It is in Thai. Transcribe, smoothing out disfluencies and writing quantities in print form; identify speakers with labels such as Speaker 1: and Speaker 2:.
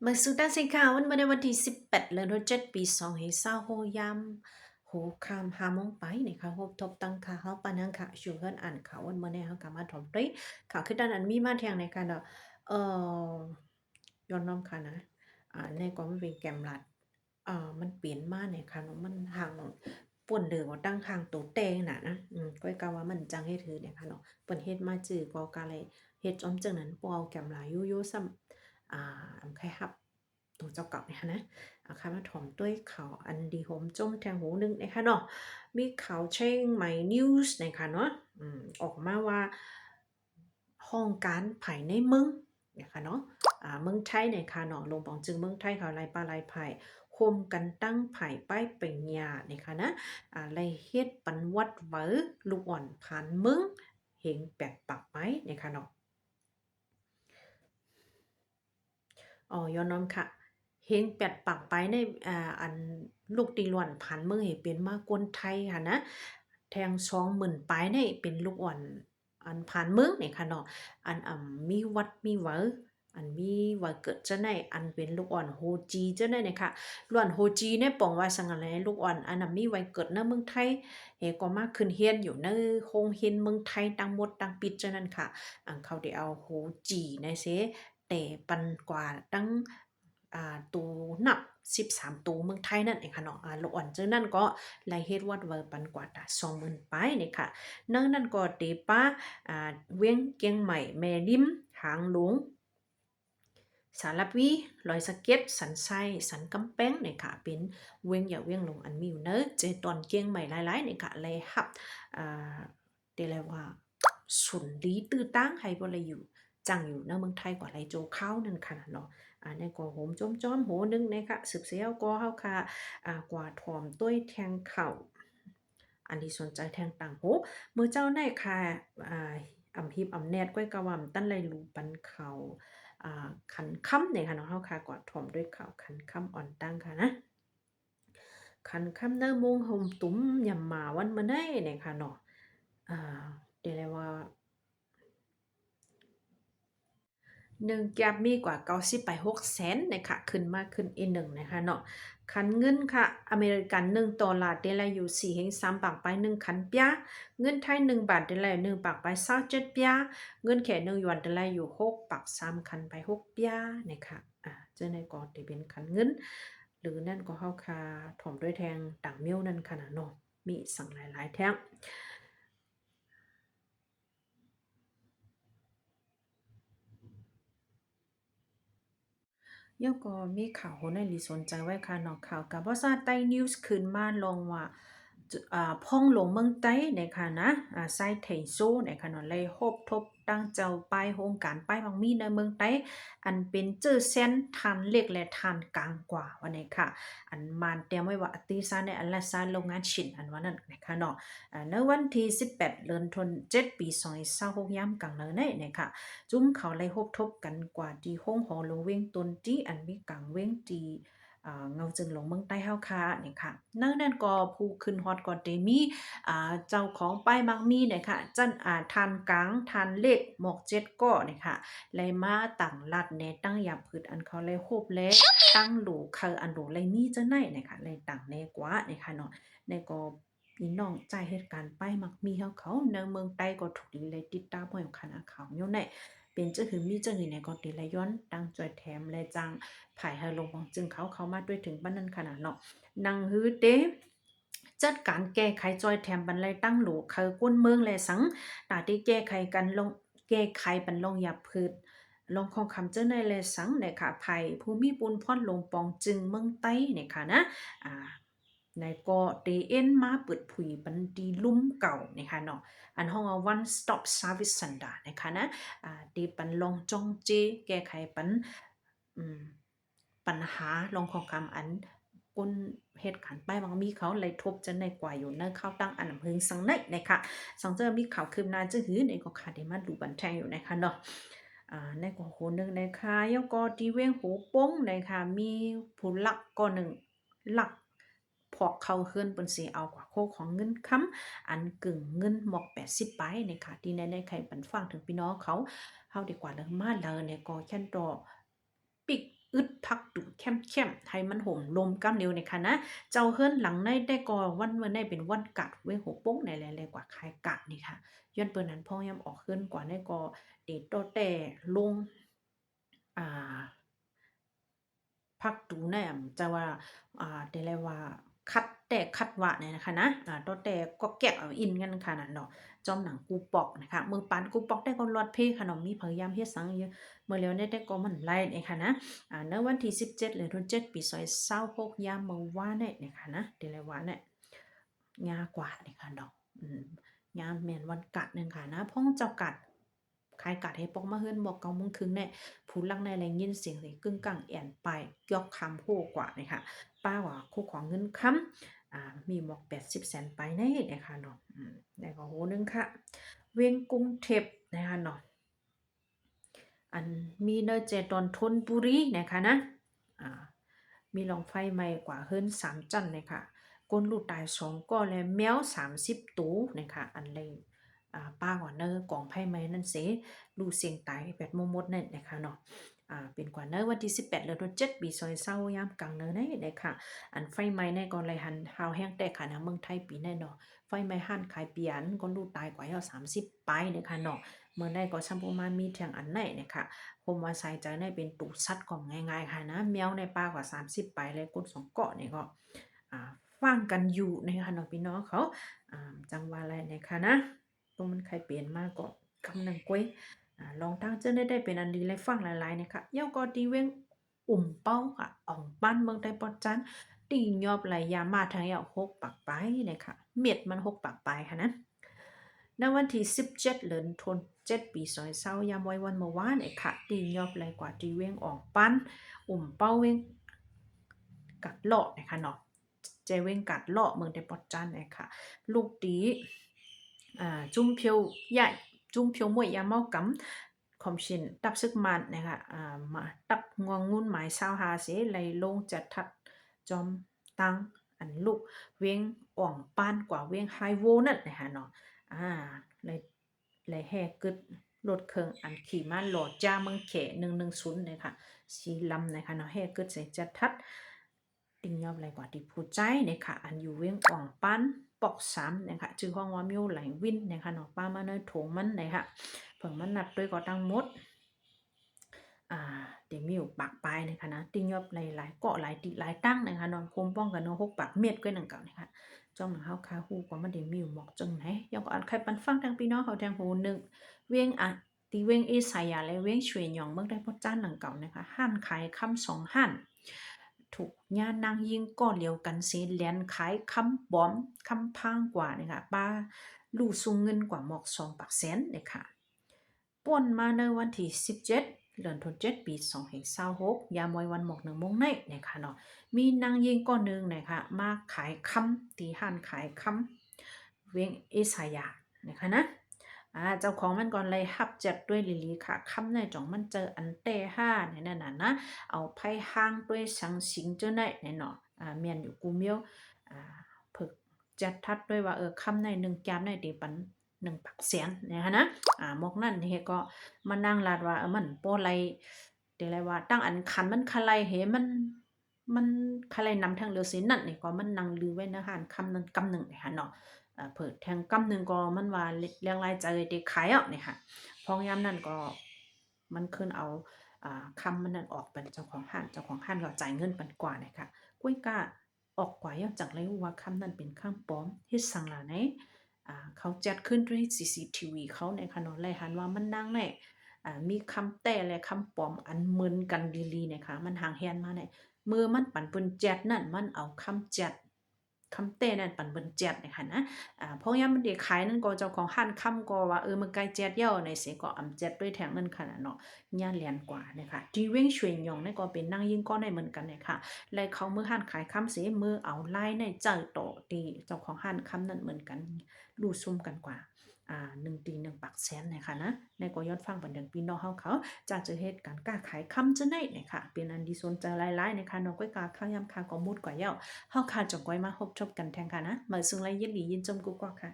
Speaker 1: มาสู่ด้านสินค้าวันมาในวันที่18เดือน7ปี2026ยามโหคาม5 โมงไปนะคะพบทบตั้งค่ะเฮาปานนังค่ะชูเฮือนอ่านข่าววันมื้อนี้เฮาก็มาถอมด้วยข่าวคือด้านอันมีมาแทงในการเอ่อย้อนนำค่ะนะในก็มันเป็นแกมลัดมันเปลี่ยนมาเนี่ยค่ะเนาะมันห่างป่วนเด้อว่าตั้งห่างโตแตงน่ะนะก้อยกะว่ามันจังเฮ็ดหือเนี่ยค่ะเนาะเปิ้นเฮ็ดมาจื้อก็กะเลยเฮ็ดจ้อมจังนั้นบ่เอาแกมหลายอยู่ๆซ้ำ อำไคฮับตัวเจ้าเก่าเนี่ยนะอาคามาถอมด้วยข่าวอันดีโหมจมแทงหูนึงนะคะเนาะมีข่าวเช่งใหม่นิวส์นะคะเนาะออกมาว่าห้องการภายในเมืองนะคะเนาะเมืองไทยเนี่ยค่ะเนาะลงปองจึงเมืองไทยเขาไล่ปลาไล่ไผ่โคมกันตั้งไผ่ป้ายเป็นยานะคะนะไล่เฮ็ดปันวัดเวอลูกอ่อนผ่านเมืองเฮงแปดปักไม้นะคะเนาะ อ๋อย้อนน้อมค่ะเฮงแปดปักไปในอันลูกตีล้วนผันเมืองให้เป็นมากวนไทยค่ะนะแทง20,000ปลายในเป็นลูกอ่อนอันผ่านเมืองนี่ค่ะเนาะอันมีวัดมีหวาอันมีว่าเกิดจะในอันเป็นลูกอ่อนโฮจีจะในเนี่ยค่ะล้วนโฮจีเนี่ยปองว่าสังอะไรลูกอ่อนอันน่ะมีไว้เกิดณเมืองไทยเฮก็มาขึ้นเฮียนอยู่ในโรงเรียนเมืองไทยตังหมดตังปิดจะนั่นค่ะเขาได้เอาโฮจีในเส แต่ปันกว่าตั้งตูนับ13ตูเมืองไทยนั่นเองค่ะเนาะลูกอ่อนเจ้านั่นก็ไล่เฮ็ดวัดเวอร์ปันกว่าตา20,000ไปนี่ค่ะเนื่องนั่นก็เตป้าเวียงเกียงใหม่แม่ริมหางหลวงสารพีลอยสะเก็ดสันไส้สันกำแป้งเนี่ยค่ะเป็นเวียงอย่าเวียงลงอันมีอยู่เนอะเจตอนเกียงใหม่หลายๆเนี่ยค่ะเลยหับอ่าเรียกว่าสุนลีตื้อตั้งให้บ่เลยอยู่จังอยู่ในเมืองไทยกว่าไรโจข้าวนั่นค่ะเนาะในก็โหมจอมจอมโหนึงนะคะสืบเสียวก็เฮาค่ะกว่าถอมต้วยแทงเข่าอันที่สนใจแทงต่างโหมือเจ้าในค่ะอ่าอำฮิบอำแนดก้อยกะว่ำตั้นไรรูปันเขาขันค่ำเนี่ยค่ะเนาะเฮาค่ะกอดถ่อมด้วยข่าวขันค่ำอ่อนตั้งค่ะนะขันค่ำเน้อมงห่มตุ้มยำหมาวันมาได้เนี่ยค่ะเนาะอ่าเดี๋ยวเลยว่า 1แก๊บมีกว่า90ไป600,000นะคะขึ้นมากขึ้นอีกหนึ่งนะคะเนาะคันเงินค่ะอเมริกัน1ดอลลาร์เดลัยอยู่4 3ปากไป1คันเปียเงินไทย1บาทเดลัย1ปากไป27เปียเงินแค่1หยวนเดลัยอยู่6ปาก3คันไป6เปียนะคะเจ้าในก็ที่เป็นคันเงินหรือนั่นก็เฮาคาถ่อมด้วยแทงต่างเมียวนั่นค่ะนะเนาะมีสั่งหลายๆแท้ง ยังก็มีข่าวในลิสนใจไว้ค่ะเนาะข่าวกับว่าซาใต้นิวส์ขึ้นมาลงว่าพ่องหลวงเมืองใต้ในค่ะนะไซไถโซในค่ะเนาะเลยฮบทบตั้งเจ้าป้ายโครงการป้ายบางมีในเมืองใต้อันเป็นเจอเส้นทานเล็กและทานกลางกว่าวันนี้ค่ะอันมานเตรียมไว้ว่าอติซาในอันละซาโรงงานชิ้นอันว่านั้นนะคะเนาะในวันที่18เดือนธันวาคม7ปี2026ยามกลางเนินเนี่ยค่ะ จุ้มเขาเลยฮบทบกันกว่าที่ห้องหอลงเว้งตนที่อันมีกังเว้งที่เงาจึงหลงเมืองใต้เฮาค่ะนี่ค่ะนั่นก็ผู้ขึ้นฮอดก่อนเตมีเจ้าของป้ายมักมีเนี่ยค่ะจันทานกลางทานเล็กหมอกเจ็ดก้อนี่ค่ะเลยมาตั้งรัดแนตั้งยามพืชอันเขาเลยฮบและตั้งหลูเคออันหลูเลยมีจังได๋นี่ค่ะเลยตั้งแน่กว่านี่ค่ะเนาะในก็พี่น้องใจเหตุการณ์ป้ายมักมีเฮาเขาในเมืองใต้ก็ถูกดีเลยติดตามบ่อยคณะข่าวอยู่ใน เป็นเจ้าหือมีเจ้าหือในกอติละย้อนดังจอยแถมและจังภายให้ลงจึงเขามาด้วยถึงบ้านนั้นขนาดเนาะนังฮือเตจัดการแก้ไขจอยแถมบันไลตั้งหลูเขาก้นเมืองและสังตาที่แก้ไขกันลงแก้ไขบันลงหยับพืชลงของคำเจ้าในและสังในค่ะภัยภูมิปุนพ่อนลงปองจึงเมืองใต้เนี่ยค่ะนะอ่าในก็เตเอ็นมาเปิดผุยบันดีลุ่มเก่านะคะเนาะอันห้องว่า one stop service center นะคะนะ ตีปันลองจองเจแก้ไขปันอืมปัญหาลองของคำอันก้นเหตุการณ์ป้ายบางมีเขาเลยทบจะในกว่าอยู่เนเข้าตั้งอันพึงสังในนะคะสังเจอมีข่าวคืบหน้าจะหือในก็ขาดมาดูบันแทงอยู่นะคะเนาะในก็โหนึงนะคะยก็ที่เว้งหูป้งนะคะมีผู้หลักก็หนึ่งหลักพอกเข้าเฮือนเปิ้นสิเอากว่าโคของเงินค้ำอันกึ่งเงินหมอก80ไปนะคะที่ในใครปันฟังถึงพี่น้องเขา เฮาดีกว่าเลิงมาเลยเนี่ยก็แค่นดอปิกอึดพัก เข้มให้มันห่มลมกำเร็วในค่ะนะเจ้าเฮิรนหลังในได้ก็วันเมื่อในเป็นวันกัดเว้หัวโป้งในแลกว่าคายกัดนี่ค่ะย้อนเปิ้นนั้นพ่อยามออกเฮิรนกว่าได้ก็เดโตแต่ลงอ่า พักตูแนมจะว่าแต่เลยว่าคัดแต่คัดวะเนี่ยนะคะนะตัวแต่ก็แกะเอาอินกันค่ะนั่นเนาะจอมหนังกูปอกนะคะมือปานกูปอกได้ก็รอดเพขนมมีพยายามเฮ็ดสังเยอะเมื่อแล้วได้ก็มันไล่เนี่ยค่ะนะในวันที่17หรือ7ปี26ยามเมื่อวานเนี่ยนะคะนะเดี๋ยวเลยว่าเนี่ยงากว่าเนี่ยค่ะเนาะงามแม่นวันกัดนึงค่ะนะพ้องเจ้ากัดขายกัดให้ปอกมาเฮือนบอก9:00นเนี่ย ผู้ลังในแรงยินเสียงเลยกึ่งกลางแอนไปยอกคำโหกว่านะคะป้าว่าคู่ของเงินคำมีหมอก80 แสนไปในนะคะเนาะได้ก็โหนึงค่ะเวียงกรุงเทพนะคะเนาะอันมีเนเจตอนทนบุรีนะคะนะมีลองไฟใหม่กว่าเฮิรน3จันนะคะก้นลูกตาย2ก็และแมว30ตูนะคะอันเลยป้าก่อนเนอกองไพ่ไม้นั่นเสลูเสียงตายแปดโมมดนั่นนะคะเนาะเป็นกว่าเนอวันที่18เดือน7ปีซอยเศร้ายามกลางเนอได้เลยค่ะอันไฟไหม้ในก่อนเลยหันหาวแห้งแต่ค่ะนะเมืองไทยปีแน่เนาะไฟไหม้หันขายเปียนก็ลูกตายกว่าเอา30ไปเลยค่ะเนาะเมื่อได้ก็ชัมพูมามีเทียงอันไหนนะคะผมว่าใส่ใจในเป็นตูซัดก่อนง่ายๆค่ะนะแมวในป่ากว่า30ไปเลยกุด2เกาะนี่ก็ฟังกันอยู่นะคะเนาะพี่น้องเขาจังหวะอะไรนะคะนะตรงมันใครเปลี่ยนมากก็คำหนึ่งก้อยลองตั้งเจ้าได้เป็นอันดีเลยฟังหลายๆนะคะเย้าก็ดีเว้งเป้าค่ะอ่องปั้นเมืองไทยปอดจันตียอบไหลยามาทางยา6ปากไปนะคะเม็ดมัน6ปากไปค่ะนะในวันที่17เดือนธันวาคม7ปี2020ยามไว้วันเมื่อวานค่ะตียอบไหลกว่าตีเว้งอ่องปั้นเป้าเว้งกัดเลาะนะคะเนาะใจเว้งกัดเลาะเมืองไทยปอดจันนะคะลูกตีจุ้มเพียวใหญ่จุ้มเพียวมวยยาเมากำคอมชินตับซึกมันนะคะมาตับงวงงุ่นหมายซาวหาเสไหลลงจัดทัดจอมตังอันลูกเวียงอ่องปานกว่าเวียงไฮโวนั่นนะคะเนาะเลยแห่กึดรถเครื่องอันขี่มาหลอดจ้าเมืองเข110นะคะสีลำนะคะเนาะแห่กึดใส่จัดทัดติงยอบอะไรกว่าที่ผู้ใจนะคะอันอยู่เวียงอ่องปานปอก3นะคะชื่อห้องว่ามิวไหลวินนะคะเนาะป้ามาเนยถงมันนะคะเพิ่งมันนับด้วยก็ตั้งหมดเดี๋ยวมีอยู่ปากปลายนะคะนะติงยอบหลายๆเกาะหลายติหลายตั้งนะคะนอนคุมป้องกันเนาะ6ปากเม็ดก็หนังเก่านะคะจ้องหนังเฮาคาฮูกว่ามันเดี๋ยวมีอยู่หมอกจังไหนยองก็อันใครปันฟังทางพี่น้องเขาแทงหูหนึ่งเวียงตีเวียงเอสายาและเวียงช่วยหยองเมื่อได้พ่อจ้านหนังเก่านะคะห้านขายคำ2ห้านถูกย่านางยิงก่อเลียวกันเสียแลนขายคำบอมคำพังกว่านะคะป้าลู่ซุงเงินกว่าหมอก2ปากแสนนะคะป่นมาในวันที่17เดือนธันวาคมปี2026ยามวันหมอก1 โมงในนะคะเนาะมีนางยิงก้อนหนึ่งนะคะมาขายคำตีห้านขายคำเวียงเอสายานะคะนะเจ้าของมันก่อนเลยฮับเจ็บด้วยลิลีค่ะคำในจ่องมันเจออันเต้ห้าเนี่ยนั่นน่ะนะเอาไพ่ห้างด้วยสังสิงเจ้าไหนเนี่ยเนาะเมียนอยู่กูเมียวฝึกจัดทัดด้วยว่าคำใน1 แก้มในตีปัน1 ปักเสียนนะคะนะหมอกนั่นเฮก็มานั่งลาดว่ามันโปไรเดี๋ยวอะไรว่าตั้งอันคันมันคลายเหมันคลายนำทางเรือสินนั่นนี่ก็มันนั่งลือไว้นะฮะคำนั้นกำหนึ่งนะคะเนาะเผิดแทงกำหนึ่งก็มันว่าเรียงรายใจเด็กขายอ่ะนี่ค่ะพองยามนั่นก็มันขึ้นเอาคำมันนั่นออกเป็นเจ้าของห้านก็จ่ายเงินปันกว่านะคะกุ้ยก้าออกกว่าย่อจากเลยว่าคำนั้นเป็นคำปลอมเฮ็ดสั่งล่ะไหนเขาจัดขึ้นด้วย CCTV เขาในขนมเลยหันว่ามันนั่งในมีคำแต่และคำปลอมอันเหมือนกันดีๆนะคะมันห่างแหนมาเนี่ยมือมันปั่นเปิ้นแจดนั่นมันเอาคำแจดคำเต้นั่นปั่นเปิ้นแจดนะคะนะเพราะงั้นมันเด็กขายนั่นก็เจ้าของห้านคำก็ว่ามันไกลแจดเย้าในเสก็อำแจดด้วยแทงนั่นขนาดเนาะย่าเลียนกว่านะคะที่เว้งช่วยหยองนั่นก็เป็นนางยิงก็ได้เหมือนกันนะคะและเขามือห้านขายคำเสมือเอาไล่ในเจ้าโตตีเจ้าของห้านคำนั่นเหมือนกันดูซุ่มกันกว่า1 ตี1 ปักแสนนะคะนะในก็ย้อนฟังบันเดิงพี่น้องเขาจะเจอเหตุการณ์กล้าขายคำจะไหนนะคะเป็นอันดีสนใจหลายๆนะคะน้องก้อยกาข้าวยำคาก็มุดกว่าเย้าเฮาคาจงก้อยมาพบชบกันแทงค่ะนะเหมือนซึ่งไรยินหลียินจมกูกว่าค่ะ